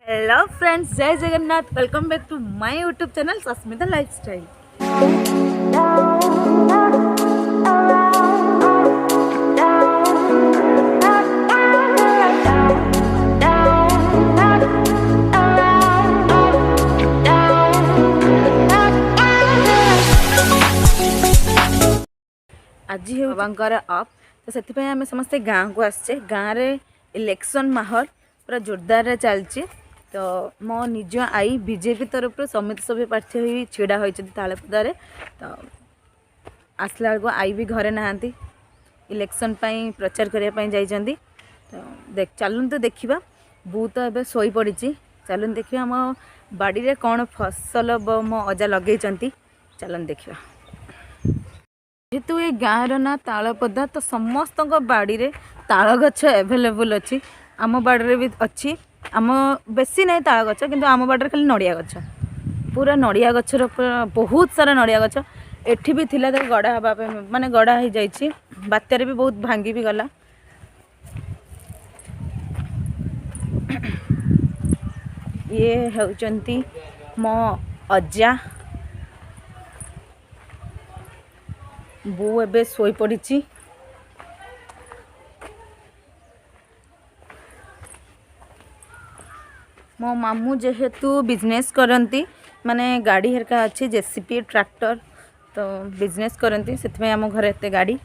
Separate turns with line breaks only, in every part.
Hello friends, जय Jagannath. Welcome back to my YouTube channel Sasmita lifestyle. आज बाबांकर अफ तो से आम समस्ते गाँव को आसचे। गाँव में इलेक्शन माहौल पूरा जोरदार चलती। तो मो निज आई बीजेपी तरफ समिति सभ्य प्रार्थी हो छिड़ा होती तालपदारे। तो आसला बेलू आई भी घरे नहांती, इलेक्शन पाई प्रचार करने जाइछंती। तो चलते देखा बू तो एवं शोई पड़ी। चलते देखा आम बाड़ी रे कौन फसल मो अजा लगे। चलते देखा जेहेतु ये गाँव ना तालपदा तो समस्त बाड़ी रे ताल गछ एभेलेबुल अच्छी। आम बाड़ी भी अच्छी, आम बेसी नहीं ताल गछ किंतु आम बाड़ी खाली नड़िया गछ, पूरा नड़िया गछर बहुत सारा नड़िया गछ एठी भी थिला। तो गड़ा हवा माने गड़ा हो जाइए, बात्यारे भी बहुत भांगी भी गला। ये होचंती मो अज्जा, बो एबे सोई पड़ी। मो मामू जेहेतु बिजनेस करती माने गाड़ी हेरका अच्छी जेसीपी ट्रैक्टर तो बिजनेस करती से आम घर एत गाड़ी।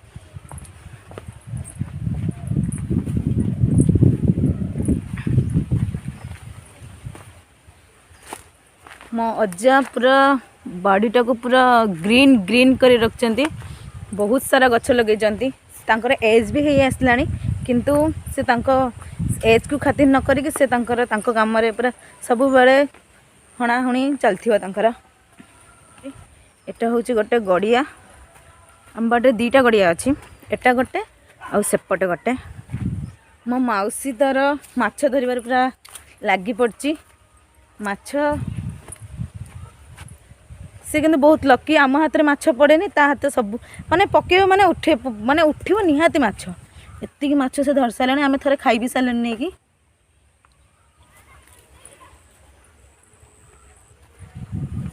मो अज्जा पूरा बाड़ीटा को पूरा ग्रीन ग्रीन कर रखते। बहुत सारा गछ लगे। एज भी हो आसला किंतु से एज को खातिर न करिक से काम में पूरा सब बेले हणाहुणी चलती। एटा हूँ गोटे गड़िया, आम बाटे दीटा गड़िया अच्छी, एटा गोटे आउ सेपटे गोटे। मो मौसी तार माछ धरिबार पूरा लगी पड़ी। माछ से किंतु बहुत लकी, आम हाथ में माछ पड़ेनी, ता हाथ सब माने पके माने उठे माने उठिबो निहाती माछ। एतिकी माछ से धर सारे आम थे खाई भी सारे नहीं कि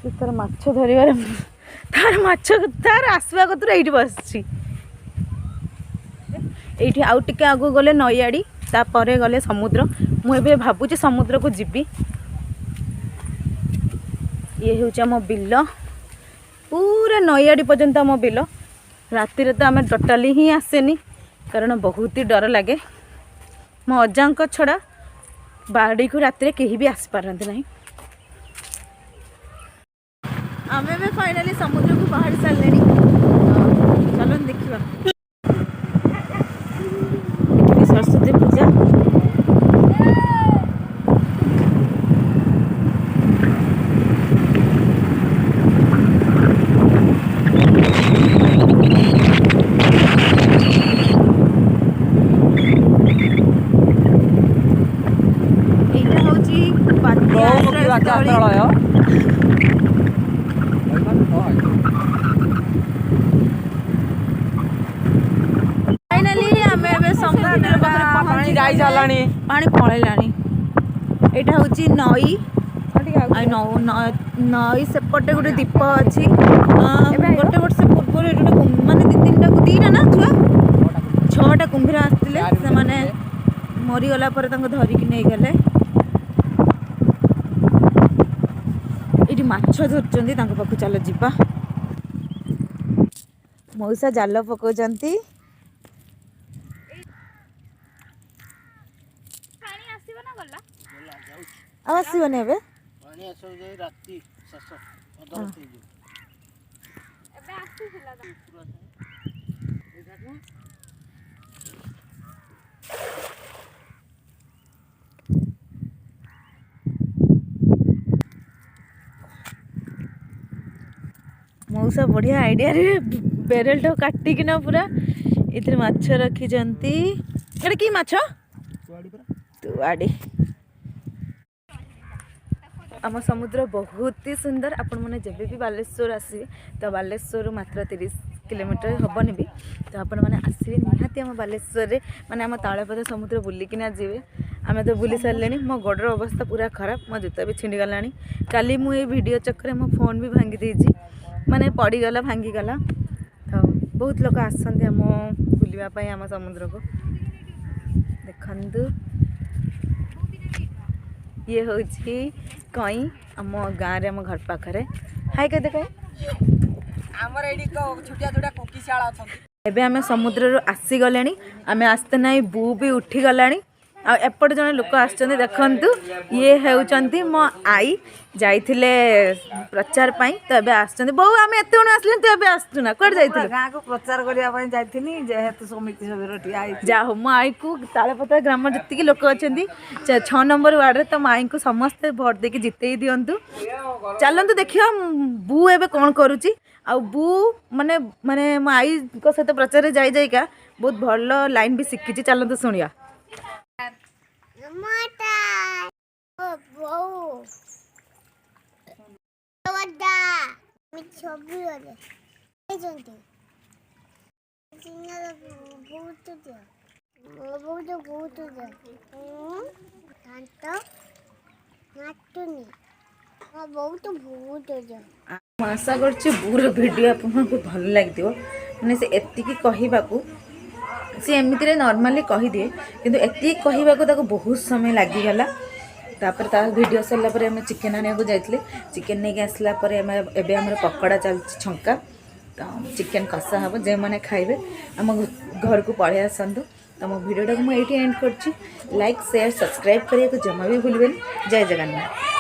तार माछ धरिबार तार माछ तार आसवा कतुर एठी बसछि। एठी आउ टिके आगु गले नईआड़ी, तापरे गले समुद्र। मुझे भावुँ समुद्र को जीवी। ये हूँ आम बिल, पूरा नईआड़ी पर्यंत आम बिल। राति तो आम टोटाली ही आसेनी कारण बहुत ही डर लगे। मो अज्जा छड़ा बाड़ी को राति कहीं भी आसी पारती ना। आम भी फाइनाली समुद्र को बाहर सारे। चलो देखा सरस्वती पूजा। पानी पलैलानी। यहाँ हूँ नई नई सेपटे गोटे दीप अच्छी। गोटे वर्ष पूर्व माने दीटा ना छुआ 6टा कुंभीर आसते से माने मरीगला धरिकी नहीं गले। ये माछ धरती पाख चल जा। मौसा जाल पकाउछंती। आसबनी ए मौसा बढ़िया आइडिया रे बेरेल टा काटिकिना पूरा इतने माछ रखिजंती। एटा की माछ? तुआड़ी। आम समुद्र बहुत ही सुंदर। आपण मैंने जब भी बालेश्वर आसवे तो बालेश्वर मात्र 30 किलोमीटर हेनी भी तो आपण मैंने आसवे निहाती आम बालेश्वर माने आम तालपदा समुद्र बुलिकिना जीवे। आम तो बुली सारे मो गोडर अवस्था पूरा खराब मो जूता भी छिंडी गला काली मुझे वीडियो चक्कर मो फोन भी भांगी देछि माने पड़गला भांगीगला तो बहुत लोग आसते आम बुलवाई आम समुद्र को देखु ये हूँ कई आम गाँव आम घर पाखे हाय कहते कहीं एबे आम समुद्र आसीगले आम आसते ना बू भी उठी गला एपट जन लोक आसुँच देखु ये होती मो आई जाइथिले प्रचार पाई तो एबे आसुँच बहु आम एत आसले तू एबे आसुना कौन जाइथिले
गाँ को प्रचार करने जाइथिनी जेहेतु समिति सभ्य ठिया
जा हो मो आई को तालपत्र ग्राम जी लोक अच्छा 6 नंबर वार्ड तो माई को समस्ते भोट देके जिते दिंतु चलतु देखिए बू एबे कौन करुच्ची आ बू माने माने मो आई को सहित प्रचार जाइका बहुत भल लाइन भी शिखी चलतु शुणिया आशा कर बुर भिडियो आपको भल लगे मैंने से एति कहवाकू सी एमती नॉर्मली कहीदिए किंतु एति कहवाक बहुत समय लगिगला तापर ता वीडियो सरला पर आम चिकेन आने को जाइए चिकेन नहीं आसला एबे आमर पकड़ा चलती छंका तो चिकेन कषा हम जो मैंने खाइबे आम घर को पलि आसतु तो मो वीडियोटा को मुझे एंड कर लाइक शेयर सब्सक्राइब करने को जमा भी भूलें। जय जगन्नाथ।